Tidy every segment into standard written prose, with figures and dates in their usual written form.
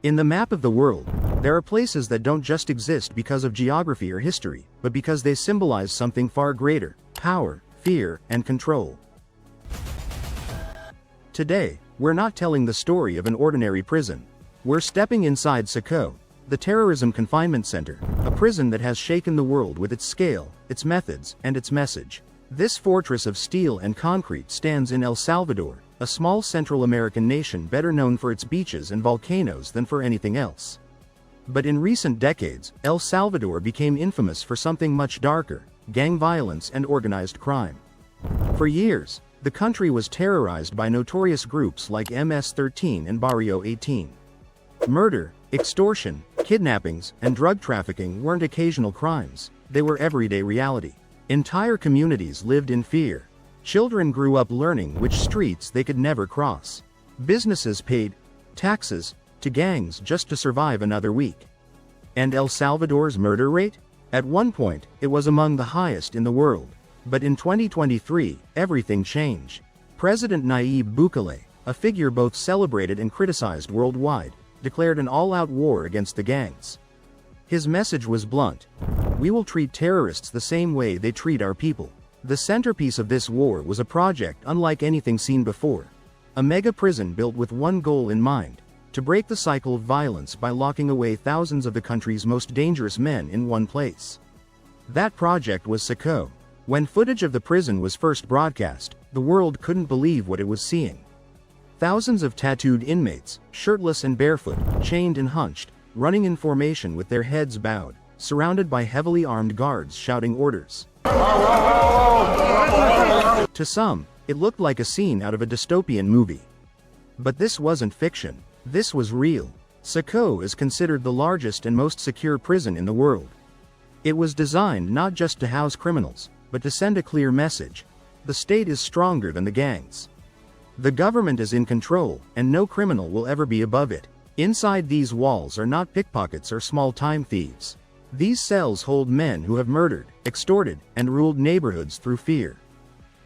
In the map of the world, there are places that don't just exist because of geography or history, but because they symbolize something far greater: power, fear, and control. Today, we're not telling the story of an ordinary prison. We're stepping inside CECOT, the terrorism confinement center, a prison that has shaken the world with its scale, its methods, and its message. This fortress of steel and concrete stands in El Salvador, a small Central American nation better known for its beaches and volcanoes than for anything else. But in recent decades, El Salvador became infamous for something much darker: gang violence and organized crime. For years, the country was terrorized by notorious groups like MS-13 and Barrio 18. Murder, extortion, kidnappings, and drug trafficking weren't occasional crimes, they were everyday reality. Entire communities lived in fear. Children grew up learning which streets they could never cross. Businesses paid taxes to gangs just to survive another week. And El Salvador's murder rate? At one point, it was among the highest in the world. But in 2023, everything changed. President Nayib Bukele, a figure both celebrated and criticized worldwide, declared an all-out war against the gangs. His message was blunt: we will treat terrorists the same way they treat our people. The centerpiece of this war was a project unlike anything seen before. A mega prison built with one goal in mind: to break the cycle of violence by locking away thousands of the country's most dangerous men in one place. That project was CECOT. When footage of the prison was first broadcast, the world couldn't believe what it was seeing. Thousands of tattooed inmates, shirtless and barefoot, chained and hunched, running in formation with their heads bowed, surrounded by heavily armed guards shouting orders. To some, it looked like a scene out of a dystopian movie. But this wasn't fiction. This was real. CECOT is considered the largest and most secure prison in the world. It was designed not just to house criminals, but to send a clear message: the state is stronger than the gangs. The government is in control, and no criminal will ever be above it. Inside these walls are not pickpockets or small-time thieves. These cells hold men who have murdered, extorted, and ruled neighborhoods through fear.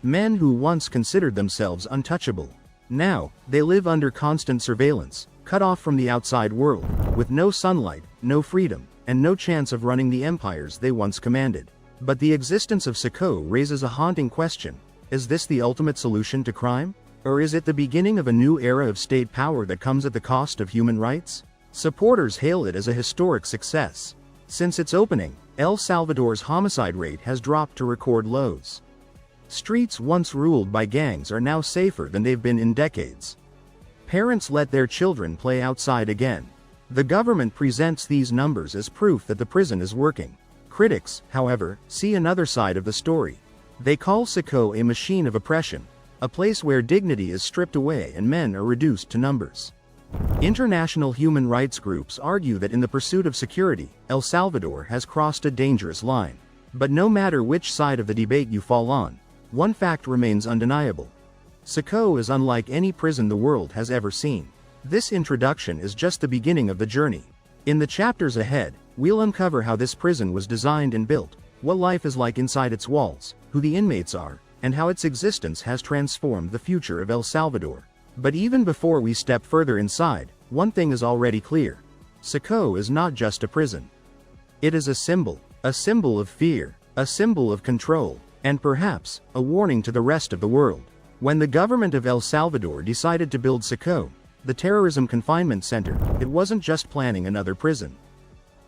Men who once considered themselves untouchable. Now, they live under constant surveillance, cut off from the outside world, with no sunlight, no freedom, and no chance of running the empires they once commanded. But the existence of CECOT raises a haunting question: is this the ultimate solution to crime? Or is it the beginning of a new era of state power that comes at the cost of human rights? Supporters hail it as a historic success. Since its opening, El Salvador's homicide rate has dropped to record lows. Streets once ruled by gangs are now safer than they've been in decades. Parents let their children play outside again. The government presents these numbers as proof that the prison is working. Critics, however, see another side of the story. They call CECOT a machine of oppression, a place where dignity is stripped away and men are reduced to numbers. International human rights groups argue that in the pursuit of security, El Salvador has crossed a dangerous line. But no matter which side of the debate you fall on, one fact remains undeniable: CECOT is unlike any prison the world has ever seen. This introduction is just the beginning of the journey. In the chapters ahead, we'll uncover how this prison was designed and built, what life is like inside its walls, who the inmates are, and how its existence has transformed the future of El Salvador. But even before we step further inside, one thing is already clear: CECOT is not just a prison. It is a symbol of fear, a symbol of control, and perhaps, a warning to the rest of the world. When the government of El Salvador decided to build CECOT, the terrorism confinement center, it wasn't just planning another prison.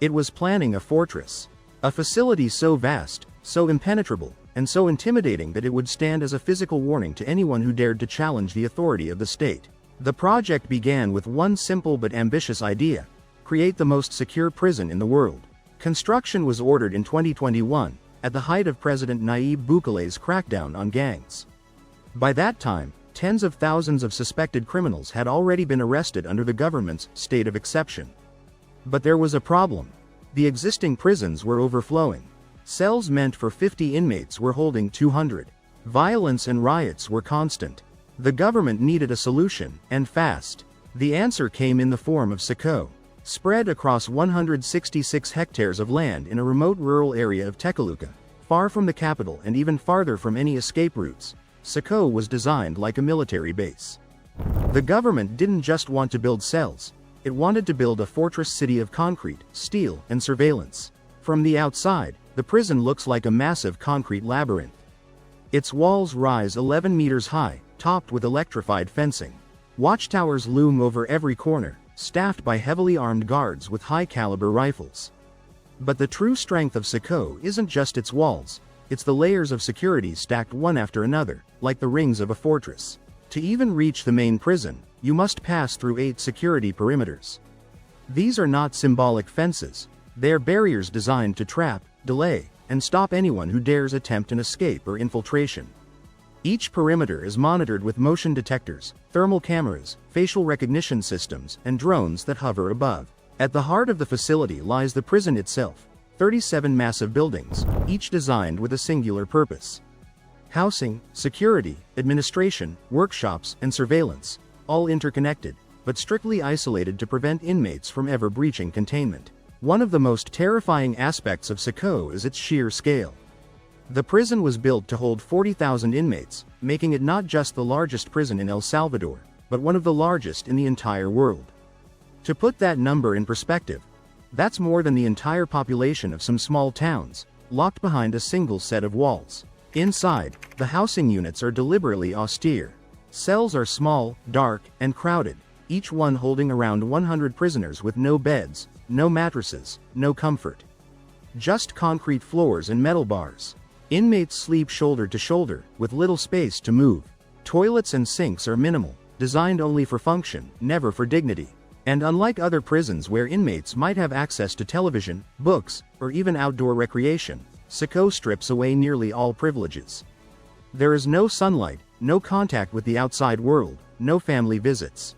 It was planning a fortress. A facility so vast, so impenetrable, and so intimidating that it would stand as a physical warning to anyone who dared to challenge the authority of the state. The project began with one simple but ambitious idea: create the most secure prison in the world. Construction was ordered in 2021, at the height of President Nayib Bukele's crackdown on gangs. By that time, tens of thousands of suspected criminals had already been arrested under the government's state of exception. But there was a problem. The existing prisons were overflowing. Cells meant for 50 inmates were holding 200. Violence and riots were constant. The government needed a solution, and fast. The answer came in the form of CECOT. Spread across 166 hectares of land in a remote rural area of Tecoluca, far from the capital and even farther from any escape routes, CECOT was designed like a military base. The government didn't just want to build cells. It wanted to build a fortress city of concrete, steel, and surveillance. From the outside, the prison looks like a massive concrete labyrinth. Its walls rise 11 meters high, topped with electrified fencing. Watchtowers loom over every corner, staffed by heavily armed guards with high-caliber rifles. But the true strength of CECOT isn't just its walls, it's the layers of security stacked one after another, like the rings of a fortress. To even reach the main prison, you must pass through 8 security perimeters. These are not symbolic fences, they're barriers designed to trap, delay, and stop anyone who dares attempt an escape or infiltration. Each perimeter is monitored with motion detectors, thermal cameras, facial recognition systems, and drones that hover above. At the heart of the facility lies the prison itself, 37 massive buildings, each designed with a singular purpose. Housing, security, administration, workshops, and surveillance, all interconnected, but strictly isolated to prevent inmates from ever breaching containment. One of the most terrifying aspects of CECOT is its sheer scale. The prison was built to hold 40,000 inmates, making it not just the largest prison in El Salvador, but one of the largest in the entire world. To put that number in perspective, that's more than the entire population of some small towns, locked behind a single set of walls. Inside, the housing units are deliberately austere. Cells are small, dark, and crowded, each one holding around 100 prisoners with no beds, no mattresses, no comfort. Just concrete floors and metal bars. Inmates sleep shoulder to shoulder, with little space to move. Toilets and sinks are minimal, designed only for function, never for dignity. And unlike other prisons where inmates might have access to television, books, or even outdoor recreation, CECOT strips away nearly all privileges. There is no sunlight, no contact with the outside world, no family visits.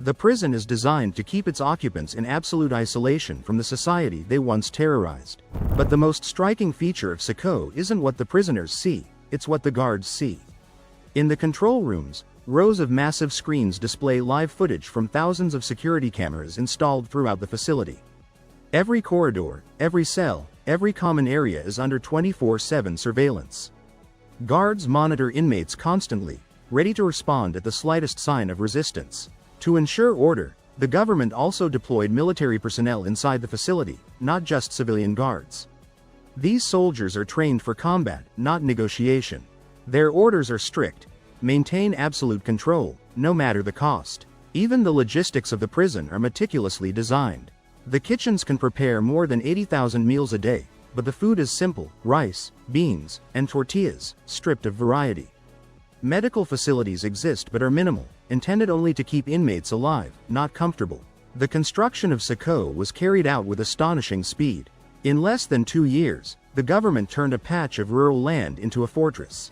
The prison is designed to keep its occupants in absolute isolation from the society they once terrorized. But the most striking feature of CECOT isn't what the prisoners see, it's what the guards see. In the control rooms, rows of massive screens display live footage from thousands of security cameras installed throughout the facility. Every corridor, every cell, every common area is under 24/7 surveillance. Guards monitor inmates constantly, ready to respond at the slightest sign of resistance. To ensure order, the government also deployed military personnel inside the facility, not just civilian guards. These soldiers are trained for combat, not negotiation. Their orders are strict: maintain absolute control, no matter the cost. Even the logistics of the prison are meticulously designed. The kitchens can prepare more than 80,000 meals a day, but the food is simple: rice, beans, and tortillas, stripped of variety. Medical facilities exist but are minimal, intended only to keep inmates alive, not comfortable. The construction of CECOT was carried out with astonishing speed. In less than 2 years, the government turned a patch of rural land into a fortress.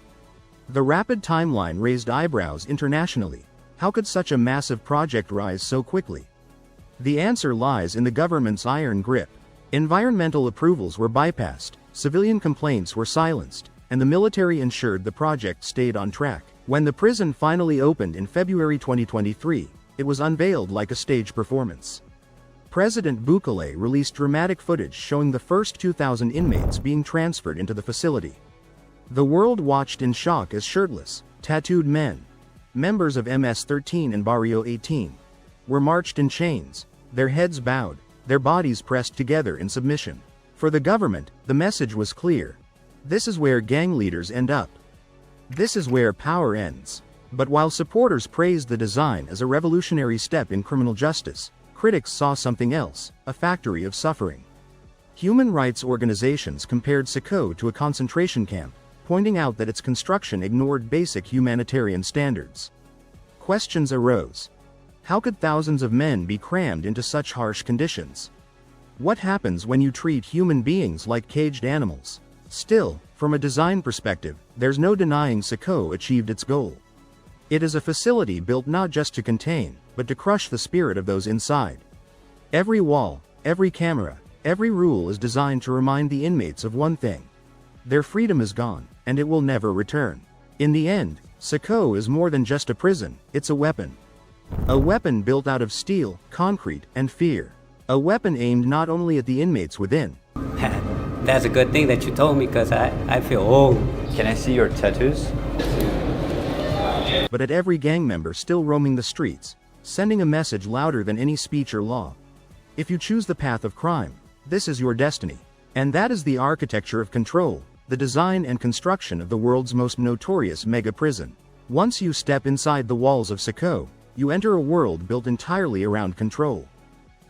The rapid timeline raised eyebrows internationally. How could such a massive project rise so quickly? The answer lies in the government's iron grip. Environmental approvals were bypassed, civilian complaints were silenced, and the military ensured the project stayed on track. When the prison finally opened in February 2023, it was unveiled like a stage performance. President Bukele released dramatic footage showing the first 2,000 inmates being transferred into the facility. The world watched in shock as shirtless, tattooed men, members of MS-13 and Barrio 18, were marched in chains, their heads bowed, their bodies pressed together in submission. For the government, the message was clear: this is where gang leaders end up. This is where power ends. But while supporters praised the design as a revolutionary step in criminal justice, critics saw something else: a factory of suffering. Human rights organizations compared CECOT to a concentration camp, pointing out that its construction ignored basic humanitarian standards. Questions arose. How could thousands of men be crammed into such harsh conditions? What happens when you treat human beings like caged animals? Still, from a design perspective, there's no denying CECOT achieved its goal. It is a facility built not just to contain, but to crush the spirit of those inside. Every wall, every camera, every rule is designed to remind the inmates of one thing: their freedom is gone, and it will never return. In the end, CECOT is more than just a prison, it's a weapon. A weapon built out of steel, concrete, and fear. A weapon aimed not only at the inmates within. That's a good thing that you told me, because I feel old. Can I see your tattoos? But at every gang member still roaming the streets. sending a message louder than any speech or law. If you choose the path of crime, this is your destiny. And that is the architecture of control, the design and construction of the world's most notorious mega prison. Once you step inside the walls of CECOT, you enter a world built entirely around control.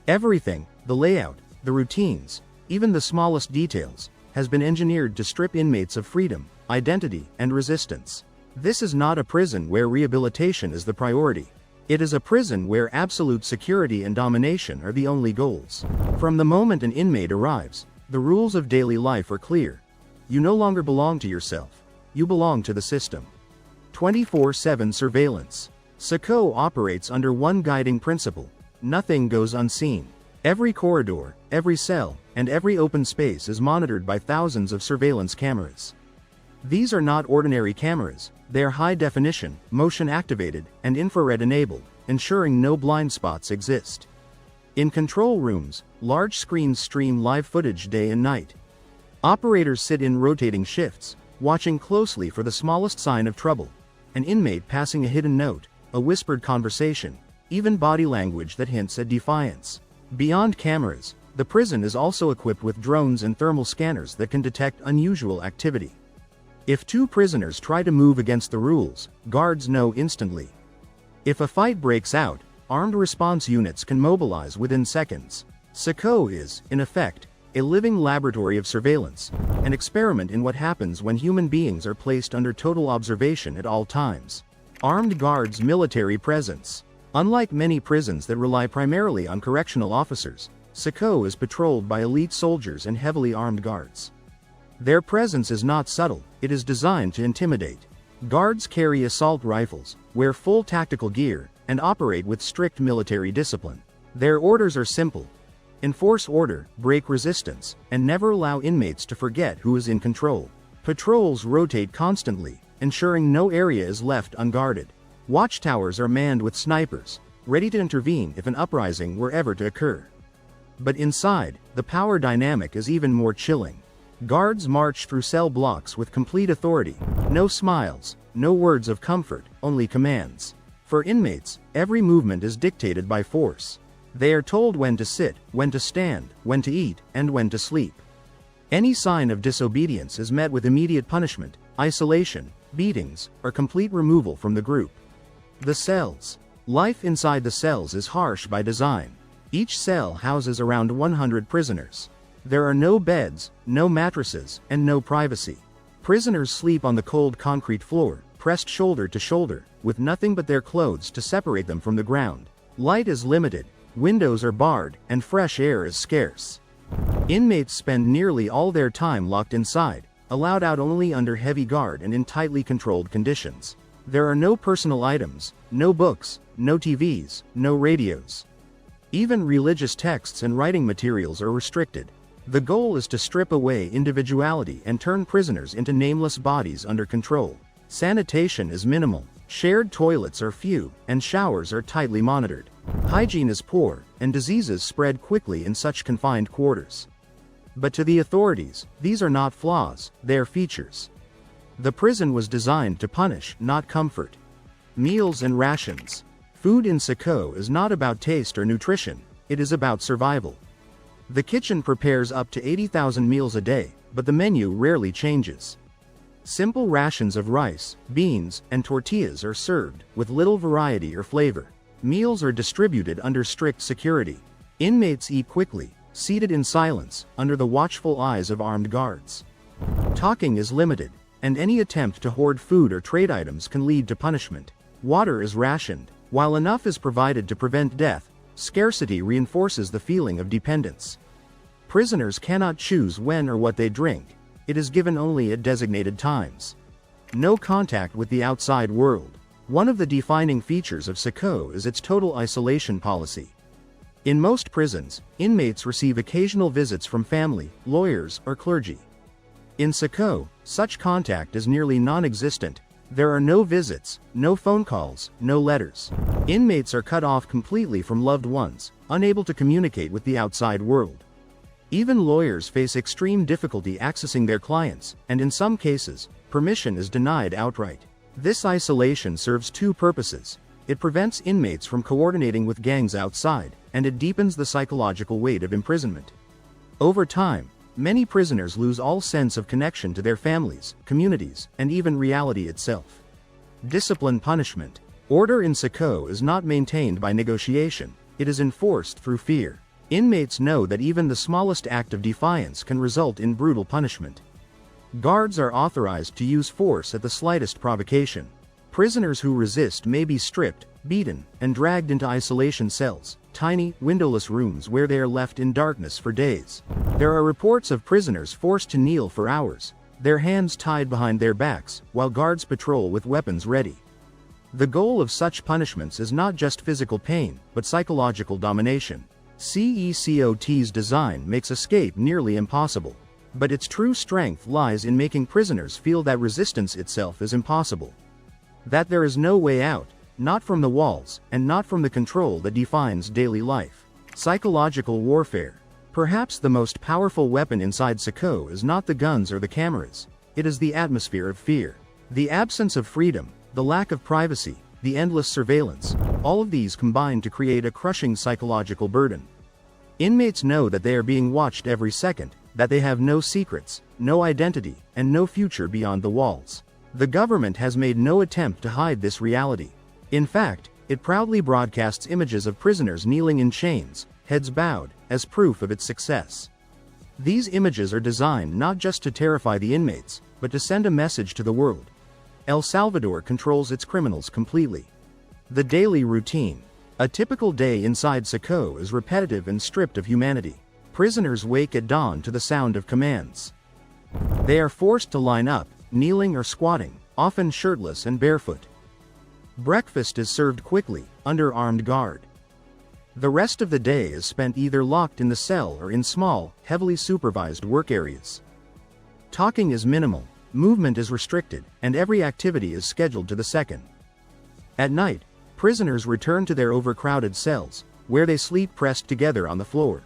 Everything, the layout, the routines, even the smallest details, has been engineered to strip inmates of freedom, identity, and resistance. This is not a prison where rehabilitation is the priority. It is a prison where absolute security and domination are the only goals. From the moment an inmate arrives, the rules of daily life are clear. You no longer belong to yourself. You belong to the system. 24/7 surveillance. CECOT operates under one guiding principle: nothing goes unseen. Every corridor, every cell, and every open space is monitored by thousands of surveillance cameras. These are not ordinary cameras, they are high-definition, motion-activated, and infrared-enabled, ensuring no blind spots exist. In control rooms, large screens stream live footage day and night. Operators sit in rotating shifts, watching closely for the smallest sign of trouble: an inmate passing a hidden note, a whispered conversation, even body language that hints at defiance. Beyond cameras, the prison is also equipped with drones and thermal scanners that can detect unusual activity. If two prisoners try to move against the rules, guards know instantly. If a fight breaks out, armed response units can mobilize within seconds. CECOT is, in effect, a living laboratory of surveillance, an experiment in what happens when human beings are placed under total observation at all times. Armed guards' military presence. Unlike many prisons that rely primarily on correctional officers, CECOT is patrolled by elite soldiers and heavily armed guards. Their presence is not subtle, it is designed to intimidate. Guards carry assault rifles, wear full tactical gear, and operate with strict military discipline. Their orders are simple: enforce order, break resistance, and never allow inmates to forget who is in control. Patrols rotate constantly, ensuring no area is left unguarded. Watchtowers are manned with snipers, ready to intervene if an uprising were ever to occur. But inside, the power dynamic is even more chilling. Guards march through cell blocks with complete authority. No smiles, no words of comfort, only commands. For inmates, every movement is dictated by force. They are told when to sit, when to stand, when to eat, and when to sleep. Any sign of disobedience is met with immediate punishment, isolation, beatings, or complete removal from the group. The cells. Life inside the cells is harsh by design. Each cell houses around 100 prisoners. There are no beds, no mattresses, and no privacy. Prisoners sleep on the cold concrete floor, pressed shoulder to shoulder, with nothing but their clothes to separate them from the ground. Light is limited, windows are barred, and fresh air is scarce. Inmates spend nearly all their time locked inside, allowed out only under heavy guard and in tightly controlled conditions. There are no personal items, no books, no TVs, no radios. Even religious texts and writing materials are restricted. The goal is to strip away individuality and turn prisoners into nameless bodies under control. Sanitation is minimal, shared toilets are few, and showers are tightly monitored. Hygiene is poor, and diseases spread quickly in such confined quarters. But to the authorities, these are not flaws, they are features. The prison was designed to punish, not comfort. Meals and rations. Food in CECOT is not about taste or nutrition, it is about survival. The kitchen prepares up to 80,000 meals a day, but the menu rarely changes. Simple rations of rice, beans, and tortillas are served, with little variety or flavor. Meals are distributed under strict security. Inmates eat quickly, seated in silence, under the watchful eyes of armed guards. Talking is limited, and any attempt to hoard food or trade items can lead to punishment. Water is rationed. While enough is provided to prevent death, scarcity reinforces the feeling of dependence. Prisoners cannot choose when or what they drink. It is given only at designated times. No contact with the outside world. One of the defining features of CECOT is its total isolation policy. In most prisons, inmates receive occasional visits from family, lawyers, or clergy. In CECOT, such contact is nearly non-existent. There are no visits, no phone calls, no letters. Inmates are cut off completely from loved ones, unable to communicate with the outside world. Even lawyers face extreme difficulty accessing their clients, and in some cases, permission is denied outright. This isolation serves two purposes. It prevents inmates from coordinating with gangs outside, and it deepens the psychological weight of imprisonment. Over time, many prisoners lose all sense of connection to their families, communities, and even reality itself. Discipline punishment. Order in CECOT is not maintained by negotiation, it is enforced through fear. Inmates know that even the smallest act of defiance can result in brutal punishment. Guards are authorized to use force at the slightest provocation. Prisoners who resist may be stripped, beaten, and dragged into isolation cells, tiny, windowless rooms where they are left in darkness for days. There are reports of prisoners forced to kneel for hours, their hands tied behind their backs, while guards patrol with weapons ready. The goal of such punishments is not just physical pain, but psychological domination. CECOT's design makes escape nearly impossible. But its true strength lies in making prisoners feel that resistance itself is impossible. That there is no way out, not from the walls, and not from the control that defines daily life. Psychological warfare. Perhaps the most powerful weapon inside CECOT is not the guns or the cameras. It is the atmosphere of fear. The absence of freedom, the lack of privacy, the endless surveillance, all of these combine to create a crushing psychological burden. Inmates know that they are being watched every second, that they have no secrets, no identity, and no future beyond the walls. The government has made no attempt to hide this reality. In fact, it proudly broadcasts images of prisoners kneeling in chains, heads bowed, as proof of its success. These images are designed not just to terrify the inmates, but to send a message to the world. El Salvador controls its criminals completely. The daily routine. A typical day inside CECOT is repetitive and stripped of humanity. Prisoners wake at dawn to the sound of commands. They are forced to line up, kneeling or squatting, often shirtless and barefoot. Breakfast is served quickly, under armed guard. The rest of the day is spent either locked in the cell or in small, heavily supervised work areas. Talking is minimal, movement is restricted, and every activity is scheduled to the second. At night, prisoners return to their overcrowded cells, where they sleep pressed together on the floor.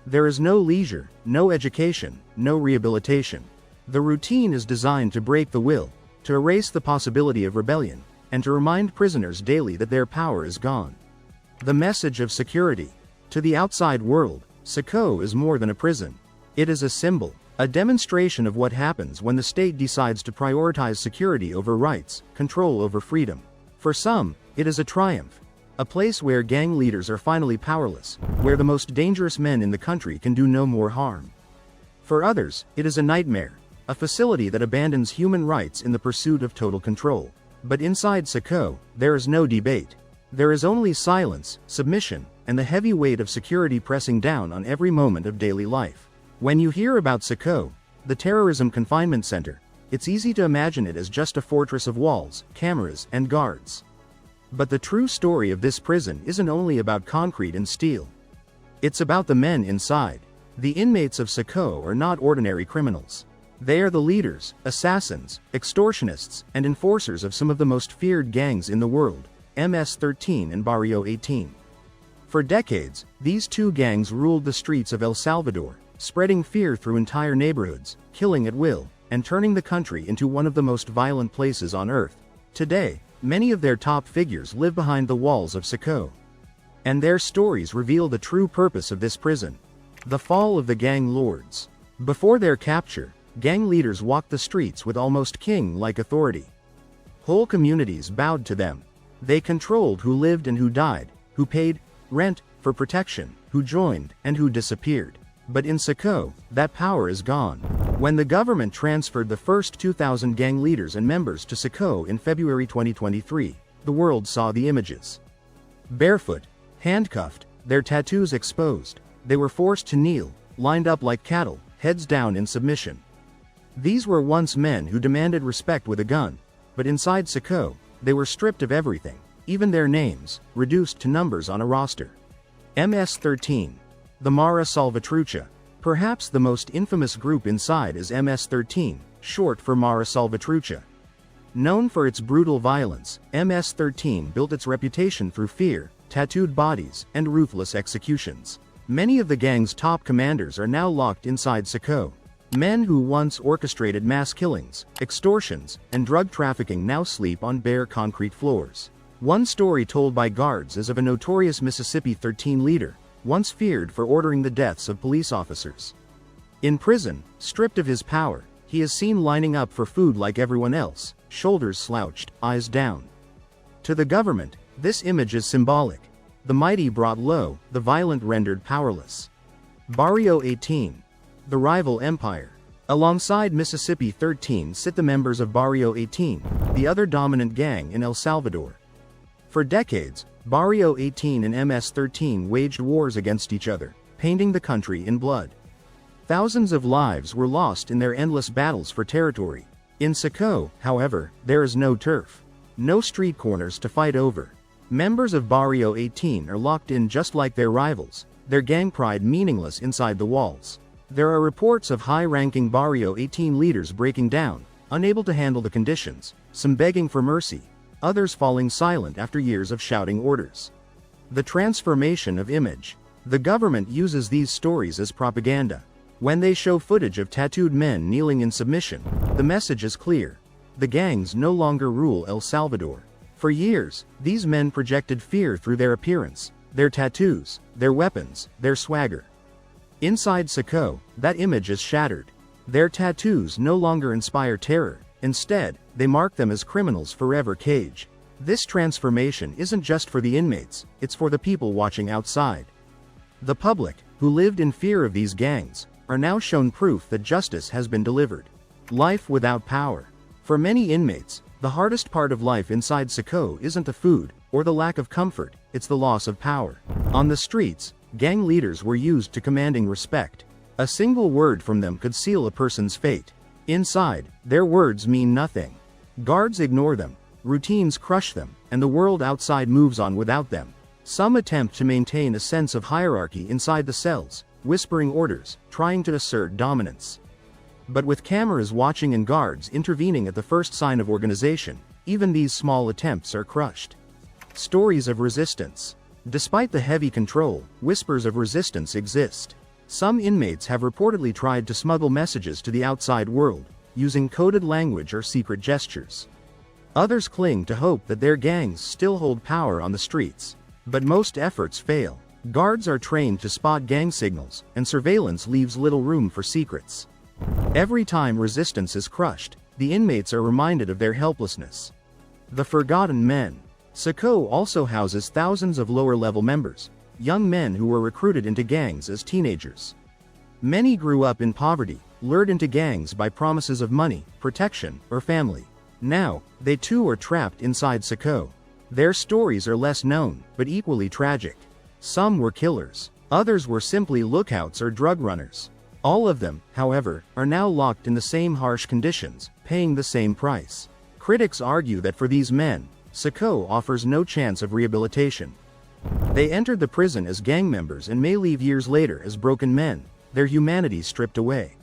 There is no leisure, no education, no rehabilitation. The routine is designed to break the will, to erase the possibility of rebellion, and to remind prisoners daily that their power is gone. The message of security. To the outside world, CECOT is more than a prison. It is a symbol, a demonstration of what happens when the state decides to prioritize security over rights, control over freedom. For some, it is a triumph, a place where gang leaders are finally powerless, where the most dangerous men in the country can do no more harm. For others, it is a nightmare, a facility that abandons human rights in the pursuit of total control. But inside CECOT, there is no debate. There is only silence, submission, and the heavy weight of security pressing down on every moment of daily life. When you hear about CECOT, the terrorism confinement center, it's easy to imagine it as just a fortress of walls, cameras, and guards. But the true story of this prison isn't only about concrete and steel. It's about the men inside. The inmates of CECOT are not ordinary criminals. They are the leaders, assassins, extortionists, and enforcers of some of the most feared gangs in the world, MS-13 and Barrio 18. For decades, these two gangs ruled the streets of El Salvador, spreading fear through entire neighborhoods, killing at will, and turning the country into one of the most violent places on earth. Today, many of their top figures live behind the walls of CECOT. And their stories reveal the true purpose of this prison. The fall of the gang lords. Before their capture, gang leaders walked the streets with almost king-like authority. Whole communities bowed to them. They controlled who lived and who died, who paid rent for protection, who joined, and who disappeared. But in CECOT, that power is gone. When the government transferred the first 2,000 gang leaders and members to CECOT in February 2023, the world saw the images. Barefoot, handcuffed, their tattoos exposed, they were forced to kneel, lined up like cattle, heads down in submission. These were once men who demanded respect with a gun, but inside CECOT, they were stripped of everything, even their names, reduced to numbers on a roster. MS-13. The Mara Salvatrucha. Perhaps the most infamous group inside is MS-13, short for Mara Salvatrucha. Known for its brutal violence, MS-13 built its reputation through fear, tattooed bodies, and ruthless executions. Many of the gang's top commanders are now locked inside CECOT. Men who once orchestrated mass killings, extortions, and drug trafficking now sleep on bare concrete floors. One story told by guards is of a notorious Mississippi 13 leader, once feared for ordering the deaths of police officers. In prison, stripped of his power, he is seen lining up for food like everyone else, shoulders slouched, eyes down. To the government, this image is symbolic. The mighty brought low, the violent rendered powerless. Barrio 18. The rival empire. Alongside Mississippi 13 sit the members of Barrio 18, the other dominant gang in El Salvador. For decades, Barrio 18 and MS-13 waged wars against each other, painting the country in blood. Thousands of lives were lost in their endless battles for territory. In CECOT, however, there is no turf. No street corners to fight over. Members of Barrio 18 are locked in just like their rivals, their gang pride meaningless inside the walls. There are reports of high-ranking Barrio 18 leaders breaking down, unable to handle the conditions, some begging for mercy, others falling silent after years of shouting orders. The transformation of image. The government uses these stories as propaganda. When they show footage of tattooed men kneeling in submission, the message is clear. The gangs no longer rule El Salvador. For years, these men projected fear through their appearance, their tattoos, their weapons, their swagger. Inside CECOT, that image is shattered. Their tattoos no longer inspire terror. Instead, they mark them as criminals forever caged. This transformation isn't just for the inmates, it's for the people watching outside. The public, who lived in fear of these gangs, are now shown proof that justice has been delivered. Life without power. For many inmates, the hardest part of life inside CECOT isn't the food, or the lack of comfort, it's the loss of power. On the streets, gang leaders were used to commanding respect. A single word from them could seal a person's fate. Inside, their words mean nothing. Guards ignore them, routines crush them, and the world outside moves on without them. Some attempt to maintain a sense of hierarchy inside the cells, whispering orders, trying to assert dominance. But with cameras watching and guards intervening at the first sign of organization, even these small attempts are crushed. Stories of resistance. Despite the heavy control, whispers of resistance exist. Some inmates have reportedly tried to smuggle messages to the outside world, using coded language or secret gestures. Others cling to hope that their gangs still hold power on the streets. But most efforts fail. Guards are trained to spot gang signals, and surveillance leaves little room for secrets. Every time resistance is crushed, the inmates are reminded of their helplessness. The forgotten men. CECOT also houses thousands of lower-level members, young men who were recruited into gangs as teenagers. Many grew up in poverty, lured into gangs by promises of money, protection, or family. Now, they too are trapped inside CECOT. Their stories are less known, but equally tragic. Some were killers. Others were simply lookouts or drug runners. All of them, however, are now locked in the same harsh conditions, paying the same price. Critics argue that for these men, CECOT offers no chance of rehabilitation. They entered the prison as gang members and may leave years later as broken men, their humanity stripped away.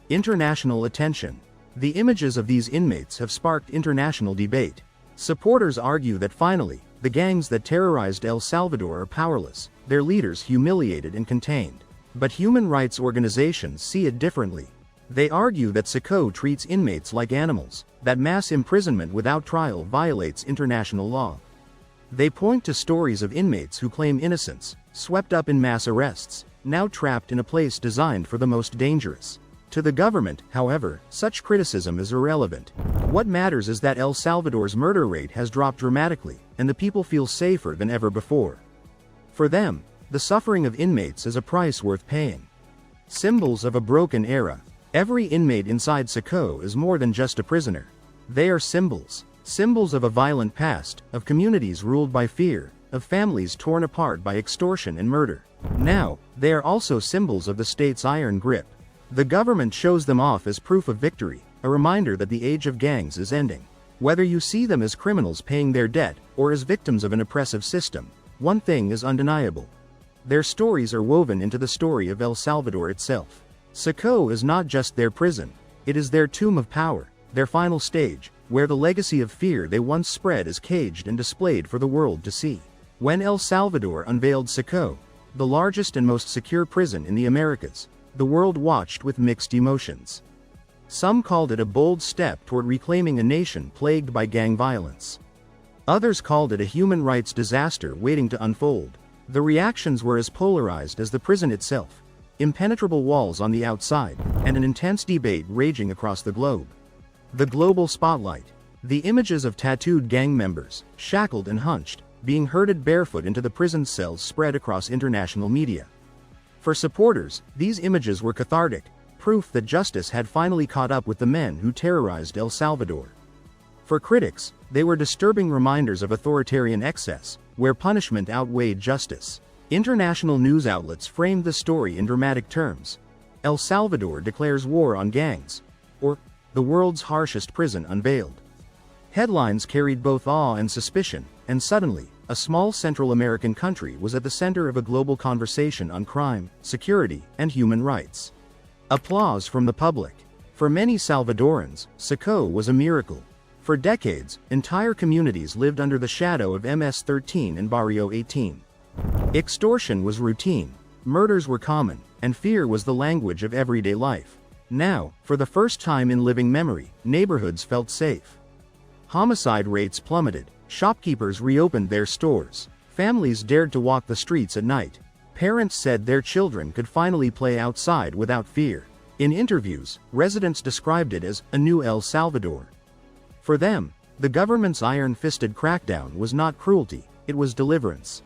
International attention. The images of these inmates have sparked international debate. Supporters argue that finally, the gangs that terrorized El Salvador are powerless, their leaders humiliated and contained. But human rights organizations see it differently. They argue that CECOT treats inmates like animals, that mass imprisonment without trial violates international law. They point to stories of inmates who claim innocence, swept up in mass arrests, now trapped in a place designed for the most dangerous. To the government, however, such criticism is irrelevant. What matters is that El Salvador's murder rate has dropped dramatically, and the people feel safer than ever before. For them, the suffering of inmates is a price worth paying. Symbols of a broken era. Every inmate inside CECOT is more than just a prisoner. They are symbols. Symbols of a violent past, of communities ruled by fear, of families torn apart by extortion and murder. Now, they are also symbols of the state's iron grip. The government shows them off as proof of victory, a reminder that the age of gangs is ending. Whether you see them as criminals paying their debt, or as victims of an oppressive system, one thing is undeniable. Their stories are woven into the story of El Salvador itself. CECOT is not just their prison, it is their tomb of power, their final stage, where the legacy of fear they once spread is caged and displayed for the world to see. When El Salvador unveiled CECOT, the largest and most secure prison in the Americas, the world watched with mixed emotions. Some called it a bold step toward reclaiming a nation plagued by gang violence. Others called it a human rights disaster waiting to unfold. The reactions were as polarized as the prison itself. Impenetrable walls on the outside, and an intense debate raging across the globe. The global spotlight. The images of tattooed gang members, shackled and hunched, being herded barefoot into the prison cells spread across international media. For supporters, these images were cathartic, proof that justice had finally caught up with the men who terrorized El Salvador. For critics, they were disturbing reminders of authoritarian excess, where punishment outweighed justice. International news outlets framed the story in dramatic terms. El Salvador declares war on gangs, or the world's harshest prison unveiled. Headlines carried both awe and suspicion, and suddenly, a small Central American country was at the center of a global conversation on crime, security, and human rights. Applause from the public. For many Salvadorans, CECOT was a miracle. For decades, entire communities lived under the shadow of MS-13 and Barrio 18. Extortion was routine, murders were common, and fear was the language of everyday life. Now, for the first time in living memory, neighborhoods felt safe. Homicide rates plummeted, shopkeepers reopened their stores, families dared to walk the streets at night. Parents said their children could finally play outside without fear. In interviews, residents described it as a new El Salvador. For them, the government's iron-fisted crackdown was not cruelty, it was deliverance.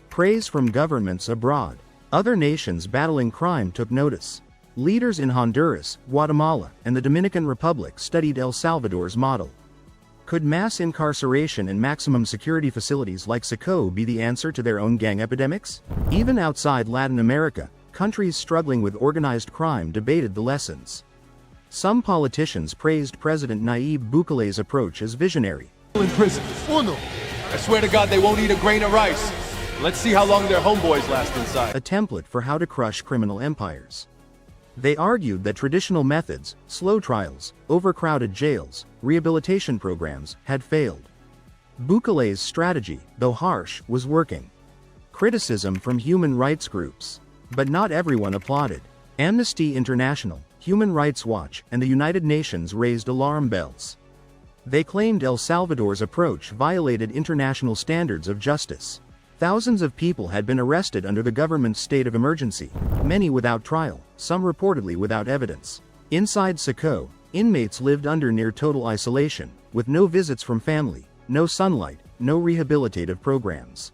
Praise from governments abroad. Other nations battling crime took notice. Leaders in Honduras, Guatemala, and the Dominican Republic studied El Salvador's model. Could mass incarceration and maximum security facilities like CECOT be the answer to their own gang epidemics? Even outside Latin America, countries struggling with organized crime debated the lessons. Some politicians praised President Nayib Bukele's approach as visionary. In prison. Uno. I swear to God they won't eat a grain of rice. Let's see how long their homeboys last inside. A template for how to crush criminal empires. They argued that traditional methods, slow trials, overcrowded jails, rehabilitation programs, had failed. Bukele's strategy, though harsh, was working. Criticism from human rights groups. But not everyone applauded. Amnesty International, Human Rights Watch, and the United Nations raised alarm bells. They claimed El Salvador's approach violated international standards of justice. Thousands of people had been arrested under the government's state of emergency, many without trial, some reportedly without evidence. Inside CECOT, inmates lived under near total isolation, with no visits from family, no sunlight, no rehabilitative programs.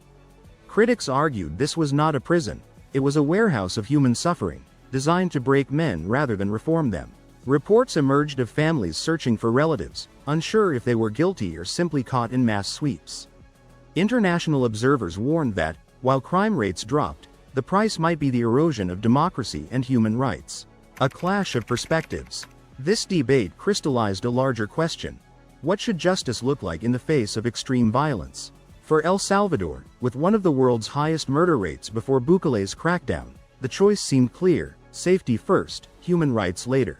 Critics argued this was not a prison, it was a warehouse of human suffering, designed to break men rather than reform them. Reports emerged of families searching for relatives, unsure if they were guilty or simply caught in mass sweeps. International observers warned that, while crime rates dropped, the price might be the erosion of democracy and human rights. A clash of perspectives. This debate crystallized a larger question. What should justice look like in the face of extreme violence? For El Salvador, with one of the world's highest murder rates before Bukele's crackdown, the choice seemed clear: safety first, human rights later.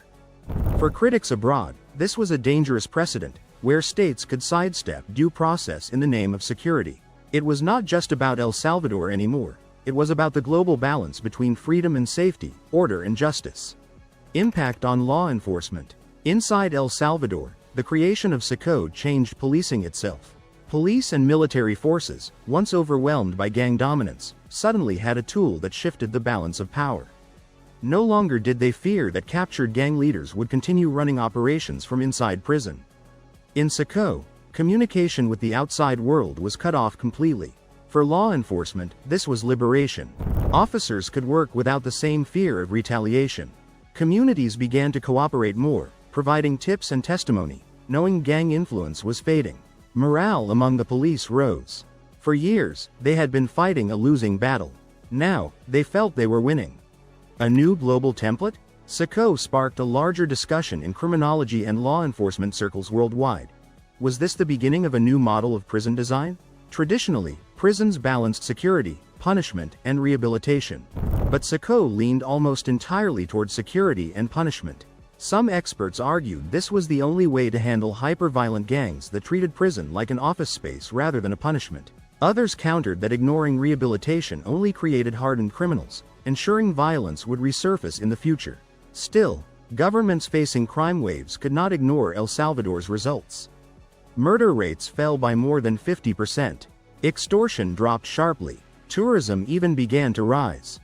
For critics abroad, this was a dangerous precedent, where states could sidestep due process in the name of security. It was not just about El Salvador anymore, it was about the global balance between freedom and safety, order and justice. Impact on law enforcement. Inside El Salvador, the creation of CECOT changed policing itself. Police and military forces, once overwhelmed by gang dominance, suddenly had a tool that shifted the balance of power. No longer did they fear that captured gang leaders would continue running operations from inside prison. In CECOT, communication with the outside world was cut off completely. For law enforcement, this was liberation. Officers could work without the same fear of retaliation. Communities began to cooperate more, providing tips and testimony, knowing gang influence was fading. Morale among the police rose. For years, they had been fighting a losing battle. Now, they felt they were winning. A new global template? CECOT sparked a larger discussion in criminology and law enforcement circles worldwide. Was this the beginning of a new model of prison design? Traditionally, prisons balanced security, punishment, and rehabilitation. But CECOT leaned almost entirely toward security and punishment. Some experts argued this was the only way to handle hyper-violent gangs that treated prison like an office space rather than a punishment. Others countered that ignoring rehabilitation only created hardened criminals, ensuring violence would resurface in the future. Still, governments facing crime waves could not ignore El Salvador's results. Murder rates fell by more than 50%. Extortion dropped sharply. Tourism even began to rise.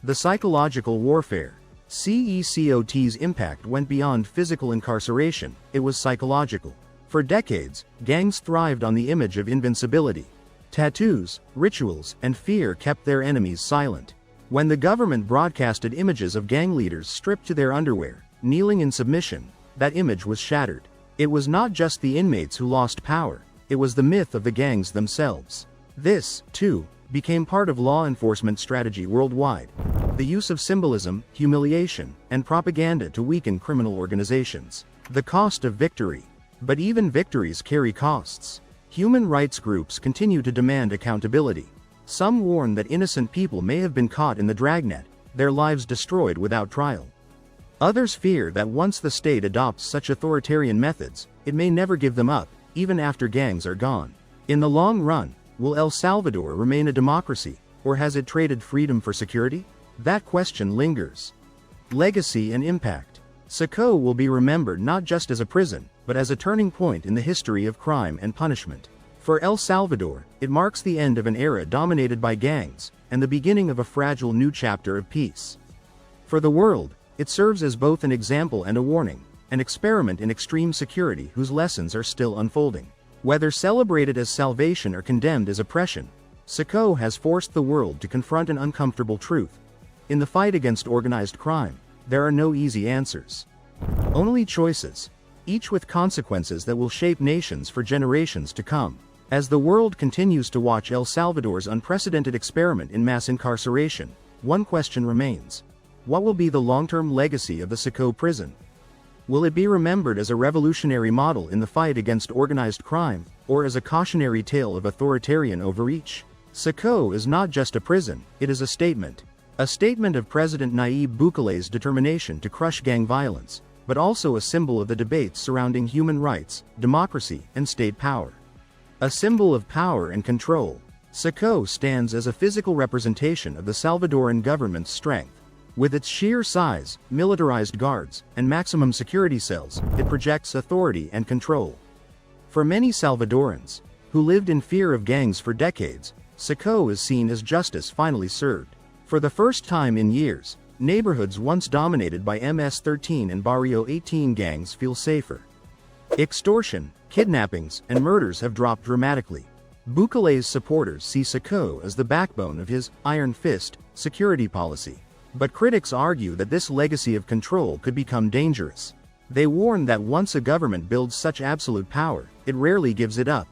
The psychological warfare. CECOT's impact went beyond physical incarceration, it was psychological. For decades, gangs thrived on the image of invincibility. Tattoos, rituals, and fear kept their enemies silent. When the government broadcasted images of gang leaders stripped to their underwear, kneeling in submission, that image was shattered. It was not just the inmates who lost power, it was the myth of the gangs themselves. This, too, became part of law enforcement strategy worldwide. The use of symbolism, humiliation, and propaganda to weaken criminal organizations. The cost of victory. But even victories carry costs. Human rights groups continue to demand accountability. Some warn that innocent people may have been caught in the dragnet, their lives destroyed without trial. Others fear that once the state adopts such authoritarian methods, it may never give them up, even after gangs are gone. In the long run, will El Salvador remain a democracy, or has it traded freedom for security? That question lingers. Legacy and impact. CECOT will be remembered not just as a prison, but as a turning point in the history of crime and punishment. For El Salvador, it marks the end of an era dominated by gangs, and the beginning of a fragile new chapter of peace. For the world, it serves as both an example and a warning, an experiment in extreme security whose lessons are still unfolding. Whether celebrated as salvation or condemned as oppression, CECOT has forced the world to confront an uncomfortable truth. In the fight against organized crime, there are no easy answers. Only choices, each with consequences that will shape nations for generations to come. As the world continues to watch El Salvador's unprecedented experiment in mass incarceration, one question remains. What will be the long-term legacy of the CECOT prison? Will it be remembered as a revolutionary model in the fight against organized crime, or as a cautionary tale of authoritarian overreach? CECOT is not just a prison, it is a statement. A statement of President Nayib Bukele's determination to crush gang violence, but also a symbol of the debates surrounding human rights, democracy, and state power. A symbol of power and control, CECOT stands as a physical representation of the Salvadoran government's strength. With its sheer size, militarized guards, and maximum security cells, it projects authority and control. For many Salvadorans, who lived in fear of gangs for decades, CECOT is seen as justice finally served. For the first time in years, neighborhoods once dominated by MS-13 and Barrio 18 gangs feel safer. Extortion, kidnappings, and murders have dropped dramatically. Bukele's supporters see CECOT as the backbone of his iron fist security policy. But critics argue that this legacy of control could become dangerous. They warn that once a government builds such absolute power, it rarely gives it up.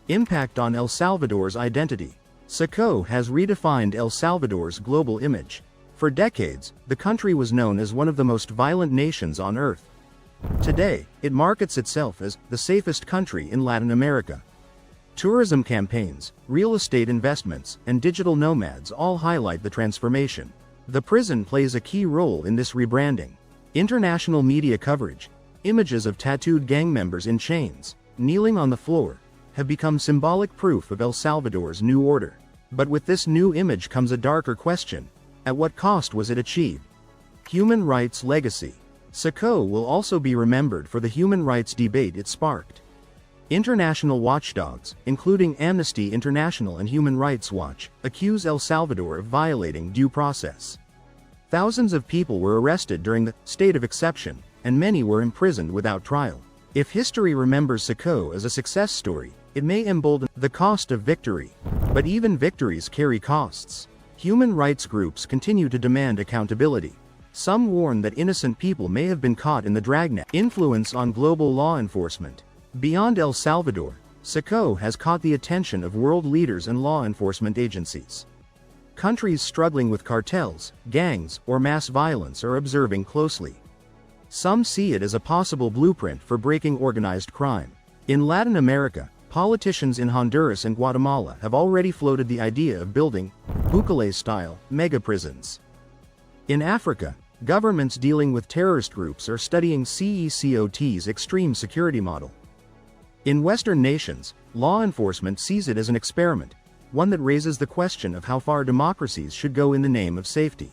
Impact on El Salvador's identity. CECOT has redefined El Salvador's global image. For decades, the country was known as one of the most violent nations on earth. Today, it markets itself as the safest country in Latin America. Tourism campaigns, real estate investments, and digital nomads all highlight the transformation. The prison plays a key role in this rebranding. International media coverage, images of tattooed gang members in chains, kneeling on the floor, have become symbolic proof of El Salvador's new order. But with this new image comes a darker question. At what cost was it achieved? Human rights legacy. CECOT will also be remembered for the human rights debate it sparked. International watchdogs, including Amnesty International and Human Rights Watch, accuse El Salvador of violating due process. Thousands of people were arrested during the state of exception, and many were imprisoned without trial. If history remembers CECOT as a success story, it may embolden the cost of victory. But even victories carry costs. Human rights groups continue to demand accountability. Some warn that innocent people may have been caught in the dragnet. Influence on global law enforcement. Beyond El Salvador, CECOT has caught the attention of world leaders and law enforcement agencies. Countries struggling with cartels, gangs, or mass violence are observing closely. Some see it as a possible blueprint for breaking organized crime. In Latin America, politicians in Honduras and Guatemala have already floated the idea of building Bukele-style mega-prisons. In Africa, governments dealing with terrorist groups are studying CECOT's extreme security model. In Western nations, law enforcement sees it as an experiment, one that raises the question of how far democracies should go in the name of safety.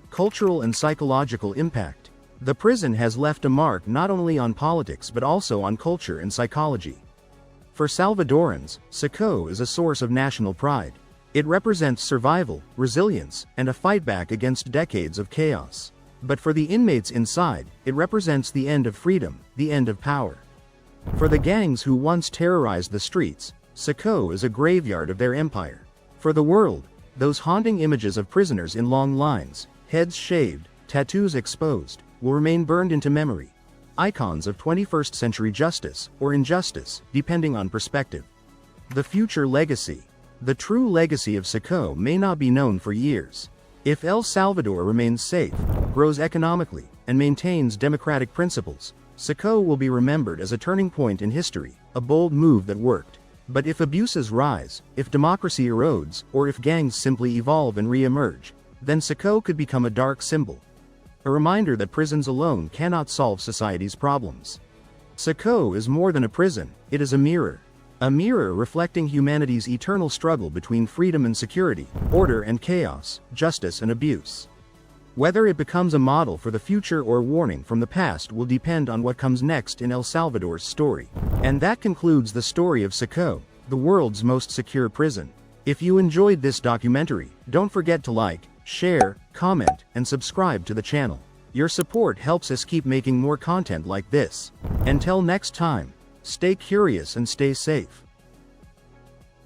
Cultural and psychological impact. The prison has left a mark not only on politics but also on culture and psychology. For Salvadorans, CECOT is a source of national pride. It represents survival, resilience, and a fight back against decades of chaos. But for the inmates inside, it represents the end of freedom, the end of power. For the gangs who once terrorized the streets, CECOT is a graveyard of their empire. For the world, those haunting images of prisoners in long lines, heads shaved, tattoos exposed, will remain burned into memory. Icons of 21st century justice, or injustice, depending on perspective. The future legacy. The true legacy of CECOT may not be known for years. If El Salvador remains safe, grows economically, and maintains democratic principles, CECOT will be remembered as a turning point in history, a bold move that worked. But if abuses rise, if democracy erodes, or if gangs simply evolve and re-emerge, then CECOT could become a dark symbol. A reminder that prisons alone cannot solve society's problems. CECOT is more than a prison, it is a mirror. A mirror reflecting humanity's eternal struggle between freedom and security, order and chaos, justice and abuse. Whether it becomes a model for the future or a warning from the past will depend on what comes next in El Salvador's story. And that concludes the story of CECOT, the world's most secure prison. If you enjoyed this documentary, don't forget to like, share, comment, and subscribe to the channel. Your support helps us keep making more content like this. Until next time, stay curious and stay safe.